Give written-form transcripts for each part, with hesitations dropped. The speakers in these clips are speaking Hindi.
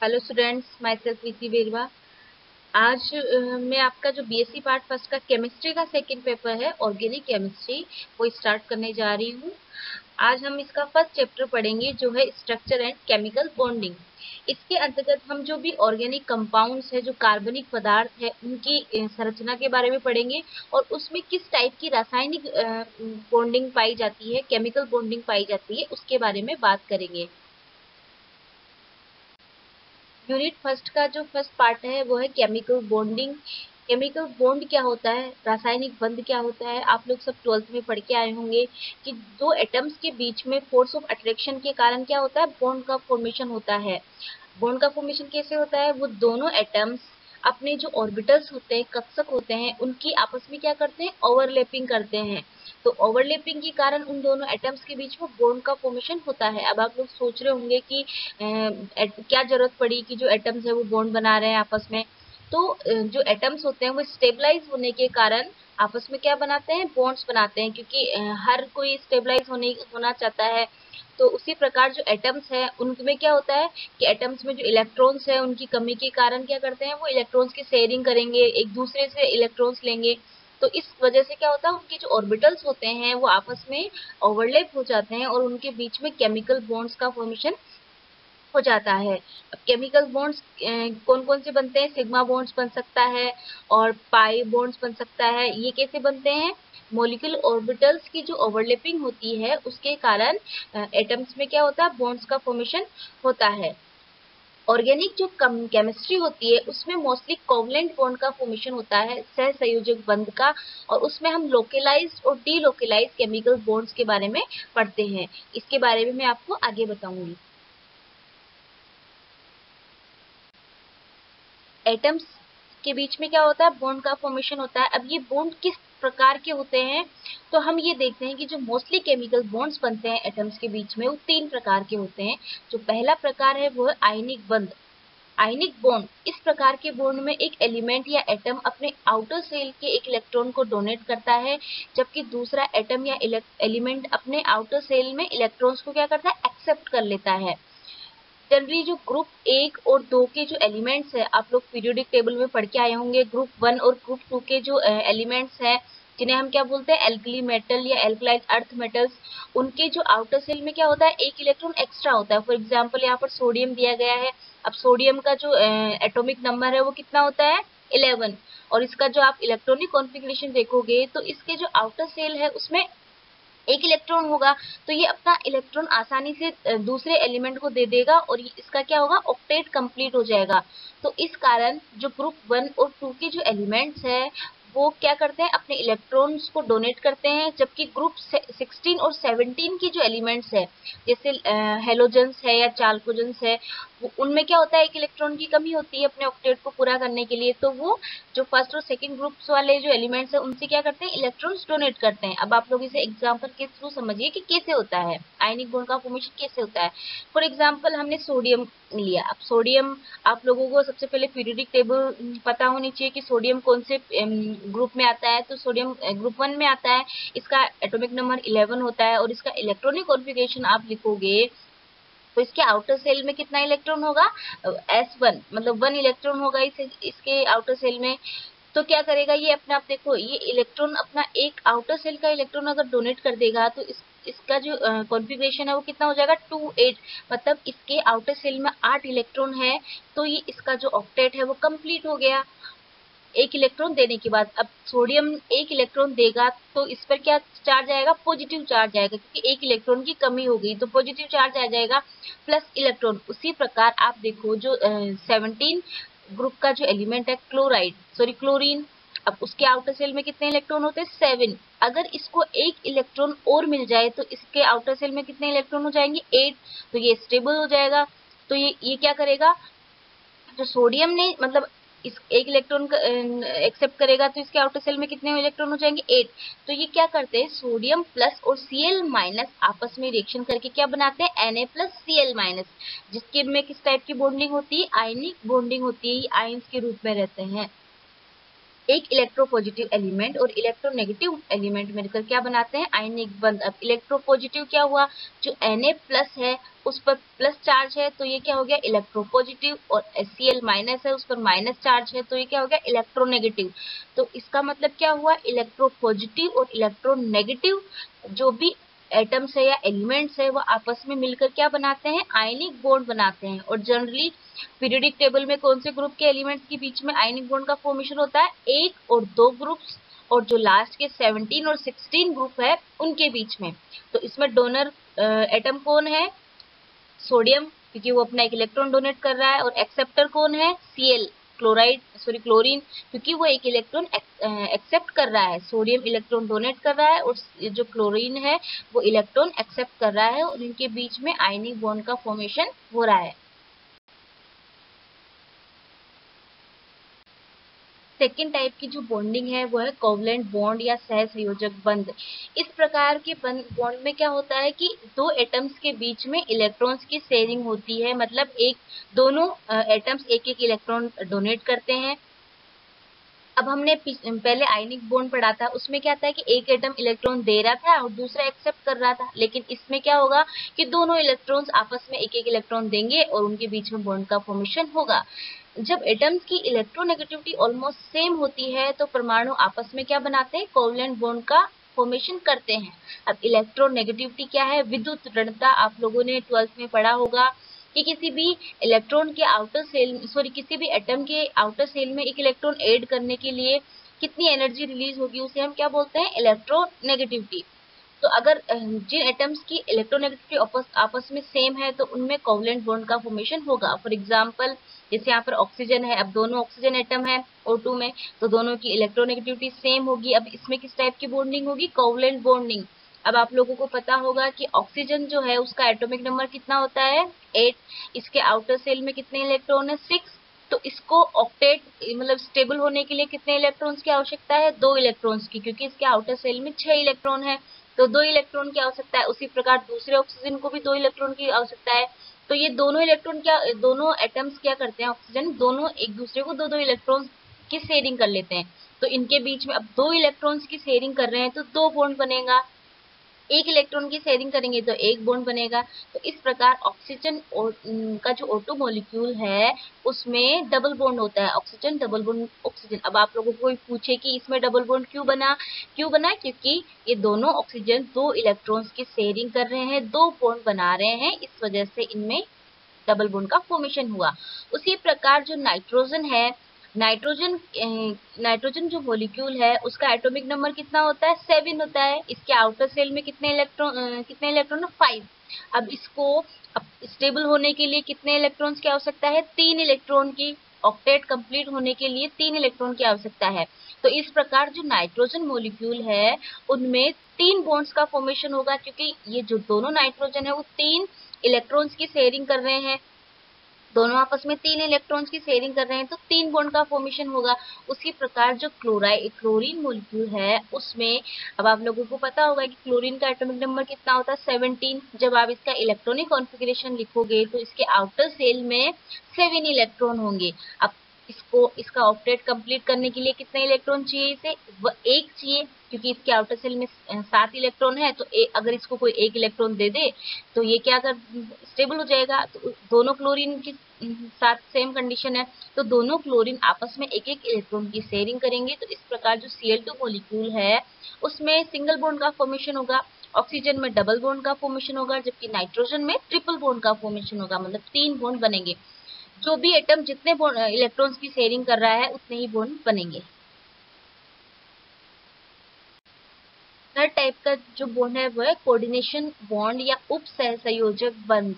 Hello students, myself Vicky Berwa. आज मैं आपका जो बीएससी पार्ट फर्स्ट का केमिस्ट्री का सेकंड पेपर है ऑर्गेनिक केमिस्ट्री वो स्टार्ट करने जा रही हूँ। आज हम इसका फर्स्ट चैप्टर पढ़ेंगे जो है स्ट्रक्चर एंड केमिकल बॉन्डिंग। इसके अंतर्गत हम जो भी ऑर्गेनिक कंपाउंड्स है, जो कार्बनिक पदार्थ है, उनकी संरचना के बारे में पढ़ेंगे और उसमें किस टाइप की रासायनिक बॉन्डिंग पाई जाती है, केमिकल बॉन्डिंग पाई जाती है, उसके बारे में बात करेंगे। यूनिट फर्स्ट का जो फर्स्ट पार्ट है वो है केमिकल बॉन्डिंग। केमिकल बॉन्ड क्या होता है, रासायनिक बंध क्या होता है। आप लोग सब 12th में पढ़ के आए होंगे कि दो एटम्स के बीच में फोर्स ऑफ अट्रैक्शन के कारण क्या होता है, बॉन्ड का फॉर्मेशन होता है। बॉन्ड का फॉर्मेशन कैसे होता है, वो दोनों एटम्स अपने जो ऑर्बिटल्स होते हैं, कक्षक होते हैं, उनकी आपस में क्या करते हैं, ओवरलैपिंग करते हैं। तो ओवरलैपिंग के कारण उन दोनों एटम्स के बीच में बॉन्ड का फॉर्मेशन होता है। अब आप लोग सोच रहे होंगे कि क्या जरूरत पड़ी कि जो एटम्स है वो बॉन्ड बना रहे हैं आपस में। तो जो एटम्स होते हैं वो स्टेबलाइज होने के कारण आपस में क्या बनाते हैं, बॉन्ड्स बनाते हैं, क्योंकि हर कोई स्टेबलाइज होना चाहता है। तो उसी प्रकार जो एटम्स है उनमें क्या होता है कि एटम्स में जो इलेक्ट्रॉन्स है उनकी कमी के कारण क्या करते हैं, वो इलेक्ट्रॉन्स की शेयरिंग करेंगे, एक दूसरे से इलेक्ट्रॉन्स लेंगे। तो इस वजह से क्या होता है, उनके जो ऑर्बिटल्स होते हैं वो आपस में ओवरलैप हो जाते हैं और उनके बीच में केमिकल बॉन्ड्स का फॉर्मेशन हो जाता है। अब केमिकल बॉन्ड्स कौन कौन से बनते हैं, सिग्मा बॉन्ड्स बन सकता है और पाई बॉन्ड्स बन सकता है। ये कैसे बनते हैं, मॉलिक्यूल ऑर्बिटल्स की जो ओवरलैपिंग होती है उसके कारण एटम्स में क्या होता है, बॉन्ड्स का फॉर्मेशन होता है। ऑर्गेनिक जो केमिस्ट्री होती है उसमें मोस्टली कोवलेंट बॉन्ड का फॉर्मेशन होता है, सह संयोजक बंध का, और उसमें हम लोकेलाइज्ड और डीलोकेलाइज्ड केमिकल बॉन्ड्स के बारे में पढ़ते हैं। इसके बारे में मैं आपको आगे बताऊंगी। एटम्स के बीच में क्या होता है, बॉन्ड का फॉर्मेशन होता है। अब ये बॉन्ड किस प्रकार के होते हैं, तो हम ये देखते हैं कि जो मोस्टली केमिकल बॉन्ड्स बनते हैं एटम्स के बीच में वो 3 प्रकार के होते हैं। जो पहला प्रकार है वो है आयनिक बंध, आयनिक बॉन्ड। इस प्रकार के बॉन्ड में एक एलिमेंट या एटम अपने आउटर सेल के एक इलेक्ट्रॉन को डोनेट करता है, जबकि दूसरा एटम या एलिमेंट अपने आउटर सेल में इलेक्ट्रॉन्स को क्या करता है, एक्सेप्ट कर लेता है। जनरली जो ग्रुप 1 और 2 के जो एलिमेंट्स है, आप लोग पीरियोडिक टेबल में पढ़ के आए होंगे, ग्रुप 1 और ग्रुप 2 के जो एलिमेंट्स हैं जिन्हें हम क्या बोलते हैं, एल्कली मेटल या एल्कलाइज अर्थ मेटल्स, उनके जो आउटर सेल में क्या होता है, एक इलेक्ट्रॉन एक्स्ट्रा होता है। फॉर एग्जांपल यहाँ पर सोडियम दिया गया है। अब सोडियम का जो एटॉमिक नंबर है वो कितना होता है, 11, और इसका जो आप इलेक्ट्रॉनिक कॉन्फ़िगरेशन देखोगे तो इसके जो आउटर सेल है उसमें एक इलेक्ट्रॉन होगा। तो ये अपना इलेक्ट्रॉन आसानी से दूसरे एलिमेंट को दे देगा और इसका क्या होगा, ऑक्टेट कंप्लीट हो जाएगा। तो इस कारण जो ग्रुप 1 और 2 के जो एलिमेंट्स है वो क्या करते हैं, अपने इलेक्ट्रॉन्स को डोनेट करते हैं, जबकि ग्रुप 16 और 17 की जो एलिमेंट्स है, जैसे हेलोजन्स है या चाल्कोजेंस है, उनमें क्या होता है, एक इलेक्ट्रॉन की कमी होती है अपने ऑक्टेट को पूरा करने के लिए। तो वो जो फर्स्ट और सेकंड ग्रुप्स वाले जो एलिमेंट्स है उनसे क्या करते हैं, इलेक्ट्रॉन्स डोनेट करते हैं। अब आप लोग इसे एग्जांपल के थ्रू समझिए कि कैसे होता है, आयनिक बॉन्ड का फॉर्मेशन कैसे होता है। फॉर एग्जांपल हमने सोडियम लिया। अब सोडियम आप लोगों को सबसे पहले पीरियोडिक टेबल पता होनी चाहिए कि सोडियम कौन से ग्रुप में आता है। तो सोडियम ग्रुप 1 में आता है, इसका एटॉमिक नंबर 11 होता है और इसका इलेक्ट्रॉनिक कॉन्फ़िगरेशन आप लिखोगे तो इसके आउटर सेल में कितना इलेक्ट्रॉन होगा, S1, मतलब 1 इलेक्ट्रॉन होगा इसके आउटर सेल में। तो क्या करेगा ये, अपने आप देखो, ये इलेक्ट्रॉन अपना एक आउटर सेल का इलेक्ट्रॉन अगर डोनेट कर देगा तो इसका जो कॉन्फ़िगरेशन है वो कितना हो जाएगा, 2 8, मतलब इसके आउटर सेल में 8 इलेक्ट्रॉन है। तो ये इसका जो ऑक्टेट है वो कंप्लीट हो गया एक इलेक्ट्रॉन देने के बाद। अब सोडियम एक इलेक्ट्रॉन देगा तो इस पर क्या चार्ज आएगा, पॉजिटिव चार्ज आएगा, क्योंकि एक इलेक्ट्रॉन की कमी हो गई तो पॉजिटिव चार्ज आ जाएगा प्लस इलेक्ट्रॉन। उसी प्रकार आप देखो जो 17 ग्रुप का जो एलिमेंट है, क्लोरीन, अब उसके आउटर सेल में कितने इलेक्ट्रॉन होते हैं, 7। अगर इसको एक इलेक्ट्रॉन और मिल जाए तो इसके आउटर सेल में कितने इलेक्ट्रॉन हो जाएंगे, 8। तो ये स्टेबल हो जाएगा। तो ये क्या करेगा, जो सोडियम ने मतलब इस एक इलेक्ट्रॉन एक्सेप्ट करेगा तो इसके आउटर सेल में कितने इलेक्ट्रॉन हो जाएंगे, 8। तो ये क्या करते हैं, सोडियम प्लस और Cl माइनस आपस में रिएक्शन करके क्या बनाते हैं, Na प्लस Cl माइनस, जिसके में किस टाइप की बॉन्डिंग होती है, आयनिक बॉन्डिंग होती है, आयंस के रूप में रहते हैं। एक इलेक्ट्रोपॉजिटिव एलिमेंट और इलेक्ट्रोनेगेटिव एलिमेंट मिलकर क्या बनाते हैं, आयनिक बंध। अब इलेक्ट्रोपॉजिटिव क्या हुआ, जो Na+ है उस पर प्लस चार्ज है तो ये क्या हो गया इलेक्ट्रोपॉजिटिव, और Cl- है उस पर माइनस चार्ज है तो ये क्या हो गया इलेक्ट्रोनेगेटिव। तो इसका मतलब क्या हुआ, इलेक्ट्रोपॉजिटिव और इलेक्ट्रोनेगेटिव जो भी एटम्स है या एलिमेंट्स है वो आपस में मिलकर क्या बनाते हैं, आयनिक बॉन्ड बनाते हैं। और जनरली पीरियोडिक टेबल में कौन से ग्रुप के एलिमेंट्स के बीच में आयनिक बॉन्ड का फॉर्मेशन होता है, 1 और 2 ग्रुप्स, और जो लास्ट के 17 और 16 ग्रुप है उनके बीच में। तो इसमें डोनर एटम कौन है, सोडियम, क्योंकि वो अपना एक इलेक्ट्रॉन डोनेट कर रहा है, और एक्सेप्टर कौन है, Cl, क्लोरीन, क्योंकि वो एक इलेक्ट्रॉन एक्सेप्ट कर रहा है। सोडियम इलेक्ट्रॉन डोनेट कर रहा है और जो क्लोरीन है वो इलेक्ट्रॉन एक्सेप्ट कर रहा है, और इनके बीच में आयनिक बॉन्ड का फॉर्मेशन हो रहा है। सेकेंड टाइप की जो बॉन्डिंग है वो है कोवलेंट बॉन्ड या सहसंयोजक बंध। इस प्रकार के बॉन्ड में क्या होता है कि दो एटम्स के बीच में इलेक्ट्रॉन्स की शेयरिंग होती है, मतलब दोनों एटम्स एक एक इलेक्ट्रॉन डोनेट करते हैं। अब हमने पहले आयनिक बॉन्ड पढ़ा था, उसमें क्या था कि एक एटम इलेक्ट्रॉन दे रहा था और दूसरा एक्सेप्ट कर रहा था, लेकिन इसमें क्या होगा कि दोनों इलेक्ट्रॉन्स आपस में एक एक इलेक्ट्रॉन देंगे और उनके बीच में बॉन्ड का फॉर्मेशन होगा। जब एटम्स की इलेक्ट्रोनेगेटिविटी ऑलमोस्ट सेम होती है तो परमाणु आपस में क्या बनाते हैं, कोवलेंट बॉन्ड का फॉर्मेशन करते हैं। अब इलेक्ट्रोनेगेटिविटी क्या है, विद्युत ऋणता। आप लोगों ने 12th में पढ़ा होगा कि किसी भी इलेक्ट्रॉन के आउटर सेल किसी भी एटम के आउटर सेल में एक इलेक्ट्रॉन ऐड करने के लिए कितनी एनर्जी रिलीज होगी, उसे हम क्या बोलते हैं, इलेक्ट्रोनेगेटिविटी। तो अगर जिन एटम्स की इलेक्ट्रोनेगेटिविटी आपस में सेम है तो उनमें कोवलेंट बॉन्ड का फॉर्मेशन होगा। फॉर एग्जांपल जैसे यहाँ पर ऑक्सीजन है, अब दोनों ऑक्सीजन एटम है O2 में, तो दोनों की इलेक्ट्रोनेगेटिविटी सेम होगी। अब इसमें किस टाइप की बॉन्डिंग होगी, कोवलेंट बॉन्डिंग। अब आप लोगों को पता होगा कि ऑक्सीजन जो है उसका एटॉमिक नंबर कितना होता है, 8। इसके आउटर सेल में कितने इलेक्ट्रॉन है, 6। तो इसको ऑक्टेट मतलब स्टेबल होने के लिए कितने इलेक्ट्रॉन्स की आवश्यकता है, 2 इलेक्ट्रॉन्स की, क्योंकि इसके आउटर सेल में 6 इलेक्ट्रॉन है तो 2 इलेक्ट्रॉन की आवश्यकता है। उसी प्रकार दूसरे ऑक्सीजन को भी 2 इलेक्ट्रॉन की आवश्यकता है। तो ये दोनों एटम्स क्या करते हैं, ऑक्सीजन दोनों एक दूसरे को 2-2 इलेक्ट्रॉन की शेयरिंग कर लेते हैं। तो इनके बीच में अब 2 इलेक्ट्रॉन्स की शेयरिंग कर रहे हैं तो 2 बॉन्ड बनेगा, एक इलेक्ट्रॉन की शेयरिंग करेंगे तो एक बॉन्ड बनेगा। तो इस प्रकार ऑक्सीजन का जो O2 मॉलिक्यूल है उसमें डबल बॉन्ड होता है, ऑक्सीजन डबल बॉन्ड ऑक्सीजन। अब आप लोगों को कोई पूछे कि इसमें डबल बॉन्ड क्यों बना, क्योंकि ये दोनों ऑक्सीजन 2 इलेक्ट्रॉन्स की शेयरिंग कर रहे हैं, 2 बॉन्ड बना रहे हैं, इस वजह से इनमें डबल बॉन्ड का फॉर्मेशन हुआ। उसी प्रकार जो नाइट्रोजन है, नाइट्रोजन जो मॉलिक्यूल है उसका एटॉमिक नंबर कितना होता है, 7 होता है। इसके आउटर सेल में कितने इलेक्ट्रॉन 5। अब इसको स्टेबल होने के लिए कितने इलेक्ट्रॉन्स की आवश्यकता है, 3 इलेक्ट्रॉन की। ऑक्टेट कंप्लीट होने के लिए 3 इलेक्ट्रॉन की आवश्यकता है। तो इस प्रकार जो नाइट्रोजन मॉलिक्यूल है उनमें 3 बॉन्ड्स का फॉर्मेशन होगा, क्योंकि ये जो दोनों नाइट्रोजन है वो 3 इलेक्ट्रॉन्स की शेयरिंग कर रहे हैं, दोनों आपस में 3 इलेक्ट्रॉन्स की शेयरिंग कर रहे हैं तो 3 बॉन्ड का फॉर्मेशन होगा। उसी प्रकार जो क्लोरीन मॉलिक्यूल है उसमें, अब आप लोगों को पता होगा कि क्लोरीन का एटॉमिक नंबर कितना होता है, 17। जब आप इसका इलेक्ट्रॉनिक कॉन्फ़िगरेशन लिखोगे तो इसके आउटर सेल में 7 इलेक्ट्रॉन होंगे। अब इसका ऑक्टेट कंप्लीट करने के लिए कितने इलेक्ट्रॉन चाहिए, इसे एक चाहिए, क्योंकि इसके आउटर सेल में 7 इलेक्ट्रॉन है तो अगर इसको कोई एक इलेक्ट्रॉन दे दे तो ये क्या कर स्टेबल हो जाएगा। तो दोनों क्लोरीन के साथ सेम कंडीशन है तो दोनों क्लोरीन आपस में एक एक इलेक्ट्रॉन की शेयरिंग करेंगे। तो इस प्रकार जो Cl2 मॉलिक्यूल है उसमें सिंगल बॉन्ड का फॉर्मेशन होगा, ऑक्सीजन में डबल बॉन्ड का फॉर्मेशन होगा, जबकि नाइट्रोजन में ट्रिपल बॉन्ड का फॉर्मेशन होगा, मतलब 3 बॉन्ड बनेंगे। जो भी एटम जितने इलेक्ट्रॉन्स की शेयरिंग कर रहा है उतने ही बॉन्ड बनेंगे। थर्ड टाइप का जो बॉन्ड है वो है कोऑर्डिनेशन बॉन्ड या उप सहसंयोजक बंध।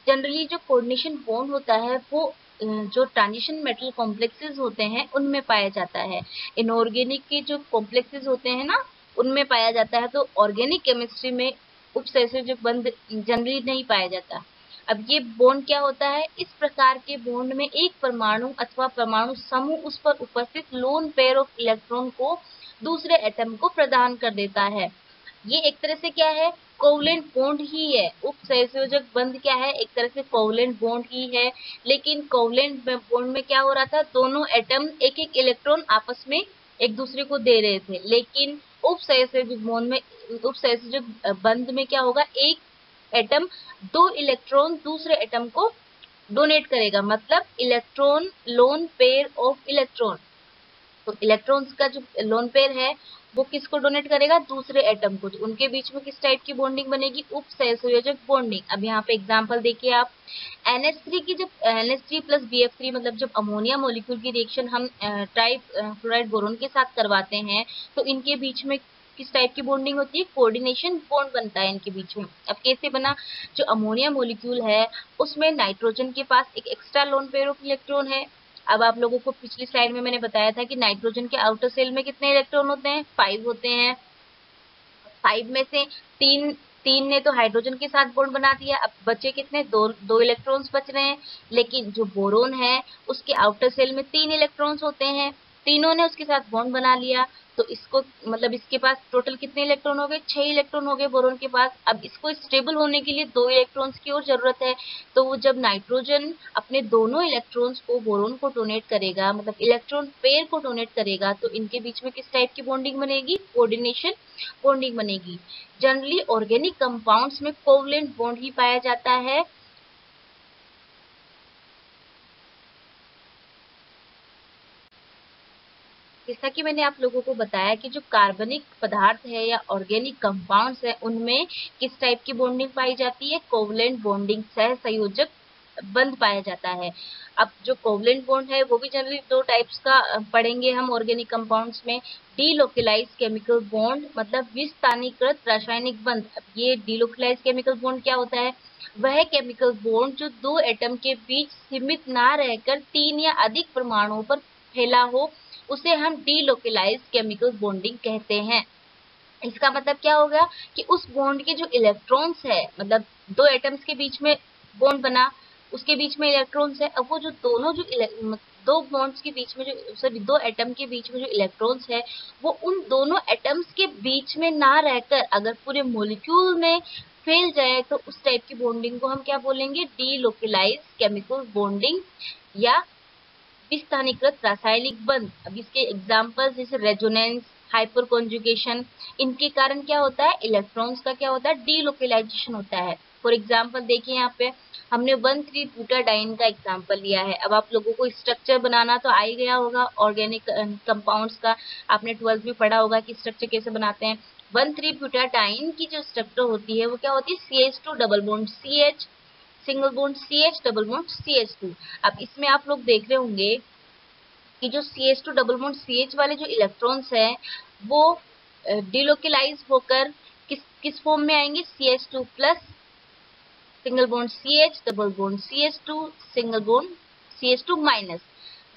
जनरली जो कोऑर्डिनेशन बॉन्ड होता है वो जो ट्रांजिशन मेटल कॉम्प्लेक्सेस होते हैं उनमें पाया जाता है। इनऑर्गेनिक के जो कॉम्प्लेक्सेस होते हैं ना उनमें पाया जाता है, तो ऑर्गेनिक केमिस्ट्री में उप सहसंयोजक बंध जनरली नहीं पाया जाता। अब ये बॉन्ड क्या होता है, इस प्रकार के बॉन्ड में एक परमाणु अथवा परमाणु समूह उस पर उपस्थित लोन पेयर ऑफ इलेक्ट्रॉन को दूसरे एटम को प्रदान कर देता है। ये एक तरह से क्या है, कोवलेंट बॉन्ड ही है। उप सहसंयोजक बंध क्या है, एक तरह से कोवलेंट बॉन्ड ही है। लेकिन कोवलेंट बॉन्ड में क्या हो रहा था, दोनों एटम एक एक इलेक्ट्रॉन आपस में एक दूसरे को दे रहे थे। लेकिन उप सहसंयोजक बॉन्ड में, उप सहसंयोजक बंध में क्या होगा, एक एटम दो इलेक्ट्रॉन दूसरे एटम को डोनेट करेगा, मतलब electron lone pair of electron. तो इलेक्ट्रॉन्स का जो लोन पेयर है वो किसको डोनेट करेगा, दूसरे एटम को। तो उनके बीच में किस टाइप की बॉन्डिंग बनेगी, उप सहसंयोजक बॉन्डिंग। अब यहाँ पे एग्जांपल देखिए आप, NH3 की जब NH3 प्लस BF3 मतलब जब अमोनिया मॉलिक्यूल की रिएक्शन हम ट्राई फ्लोराइड बोरोन के साथ करवाते हैं, तो इनके बीच में किस टाइप की बॉन्डिंग होती है, कोऑर्डिनेशन बॉन्ड बनता है इनके बीच में। अब कैसे बना, जो अमोनिया मॉलिक्यूल है उसमें नाइट्रोजन के पास एक extra lone pair of electron है। अब आप लोगों को पिछली स्लाइड में मैंने बताया था कि नाइट्रोजन के आउटर सेल में कितने इलेक्ट्रॉन होते हैं, 5 होते हैं। 5 में से तीन तीन ने तो हाइड्रोजन के साथ बॉन्ड बना दिया, अब बचे कितने, दो इलेक्ट्रॉन्स बच रहे हैं। लेकिन जो बोरोन है उसके आउटर सेल में 3 इलेक्ट्रॉन्स होते हैं, तीनों ने उसके साथ बॉन्ड बना लिया। तो इसको मतलब इसके पास टोटल कितने इलेक्ट्रॉन हो गए, 6 इलेक्ट्रॉन हो गए बोरोन के पास। अब इसको स्टेबल होने के लिए 2 इलेक्ट्रॉन्स की और जरूरत है। तो वो जब नाइट्रोजन अपने दोनों इलेक्ट्रॉन्स को बोरोन को डोनेट करेगा, मतलब इलेक्ट्रॉन पेयर को डोनेट करेगा, तो इनके बीच में किस टाइप की बॉन्डिंग बनेगी, कोऑर्डिनेशन बॉन्डिंग बनेगी। जनरली ऑर्गेनिक कंपाउंड्स में कोवलेंट बॉन्ड ही पाया जाता है। जैसा कि मैंने आप लोगों को बताया कि जो कार्बनिक पदार्थ है या ऑर्गेनिक कंपाउंड्स है उनमें किस टाइप की बॉन्डिंग पाई जाती है, कोवलेंट बॉन्डिंग, सहसंयोजक बंध पाया जाता है। अब जो कोवलेंट बॉन्ड है वो भी जनरली 2 टाइप्स का पढ़ेंगे हम ऑर्गेनिक कंपाउंड्स में। डीलोकलाइज केमिकल बॉन्ड मतलब विस्थानीकृत रासायनिक बंध। अब ये डीलोकलाइज केमिकल बॉन्ड क्या होता है, वह केमिकल बॉन्ड जो 2 एटम के बीच सीमित ना रहकर 3 या अधिक परमाणुओं पर फैला हो, उसे हम डीलोकलाइज केमिकल बॉन्डिंग कहते हैं। इसका मतलब क्या होगा कि उस बॉन्ड के जो इलेक्ट्रॉन्स है, मतलब 2 एटम्स के बीच में बॉन्ड बना, उसके बीच में इलेक्ट्रॉन्स है। अब वो जो दोनों जो दो बॉन्ड्स के बीच में जो, सॉरी, 2 एटम के बीच में जो इलेक्ट्रॉन्स है वो उन दोनों एटम्स के बीच में ना रहकर अगर पूरे मॉलिक्यूल में फैल जाए, तो उस टाइप की बॉन्डिंग को हम क्या बोलेंगे, डीलोकलाइज केमिकल बॉन्डिंग या विस्थानीकृत रासायनिक बंध। अब इसके एग्जांपल्स जैसे रेजोनेंस, हाइपर कॉन्जुगेशन, इनके कारण क्या होता है, इलेक्ट्रॉन्स का क्या होता है, डीलोकलाइजेशन होता है। फॉर एग्जांपल देखिए यहाँ पे हमने 1,3-ब्यूटाडाइन का एग्जांपल लिया है। अब आप लोगों को स्ट्रक्चर बनाना तो आ ही गया होगा ऑर्गेनिक कंपाउंड्स का, आपने 12th में पढ़ा होगा कि स्ट्रक्चर कैसे बनाते हैं। 1,3-ब्यूटाडाइन की जो स्ट्रक्चर होती है वो क्या होती है, CH2 double bond CH, single bond CH, double bond CH2। अब इसमें आप लोग देख रहे होंगे कि जो CH2 डबल बॉन्ड CH वाले जो इलेक्ट्रॉन्स हैं वो डिलोकलाइज होकर किस किस फॉर्म में आएंगे, CH2 plus single bond CH, double bond CH2, single bond CH2 minus.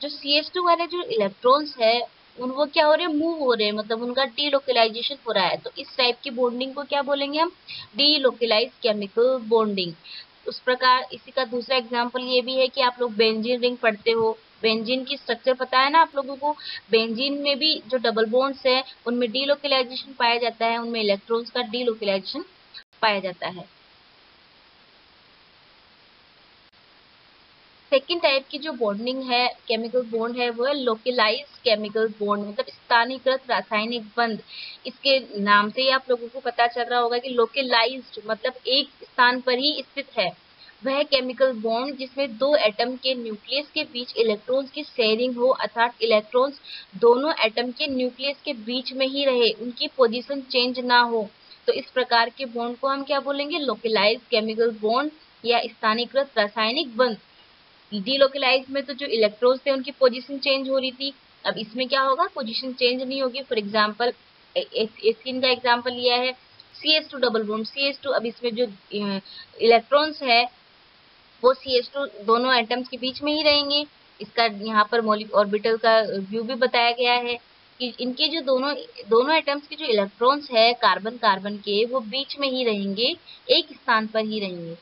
जो CH2 वाले जो इलेक्ट्रॉन्स है उन वो क्या हो रहे हैं, मूव हो रहे हैं, मतलब उनका डीलोकलाइजेशन हो रहा है। तो इस टाइप की बॉन्डिंग को क्या बोलेंगे हम, डीलोकलाइज केमिकल बॉन्डिंग। उस प्रकार इसी का दूसरा एग्जांपल ये भी है कि आप लोग बेंजीन रिंग पढ़ते हो, बेंजीन की स्ट्रक्चर पता है ना आप लोगों को। बेंजीन में भी जो डबल बॉन्ड्स है उनमें डीलोकलाइजेशन पाया जाता है, उनमें इलेक्ट्रॉन्स का डीलोकलाइजेशन पाया जाता है। सेकेंड टाइप की जो बॉन्डिंग है, केमिकल बॉन्ड है, वो है लोकलाइज्ड केमिकल बॉन्ड, मतलब स्थानीयकृत रासायनिक बंध। इसके नाम से ही आप लोगों को पता चल रहा होगा कि लोकलाइज्ड मतलब एक स्थान पर ही स्थित है। वह केमिकल बॉन्ड जिसमें 2 एटम के न्यूक्लियस के बीच इलेक्ट्रॉन्स की शेयरिंग हो, अर्थात इलेक्ट्रॉन्स दोनों एटम के न्यूक्लियस के बीच में ही रहे, उनकी पोजीशन चेंज ना हो। तो इस प्रकार के बॉन्ड को हम क्या बोलेंगे, लोकलाइज्ड केमिकल बॉन्ड या स्थानीयकृत रासायनिक बंध। डीलोकलाइज में तो जो इलेक्ट्रॉन्स थे उनकी पोजीशन चेंज हो रही थी, अब इसमें क्या होगा, पोजीशन चेंज नहीं होगी। फॉर एग्जांपल एस्किन का एग्जांपल लिया है, CH2 डबल बॉन्ड CH2। अब इसमें जो इलेक्ट्रॉन्स है वो CH2 दोनों एटम्स के बीच में ही रहेंगे। इसका यहाँ पर मौलिक ऑर्बिटल का व्यू भी बताया गया है कि इनके जो दोनों दोनों एटम्स के जो इलेक्ट्रॉन्स है कार्बन कार्बन के, वो बीच में ही रहेंगे, एक स्थान पर ही रहेंगे।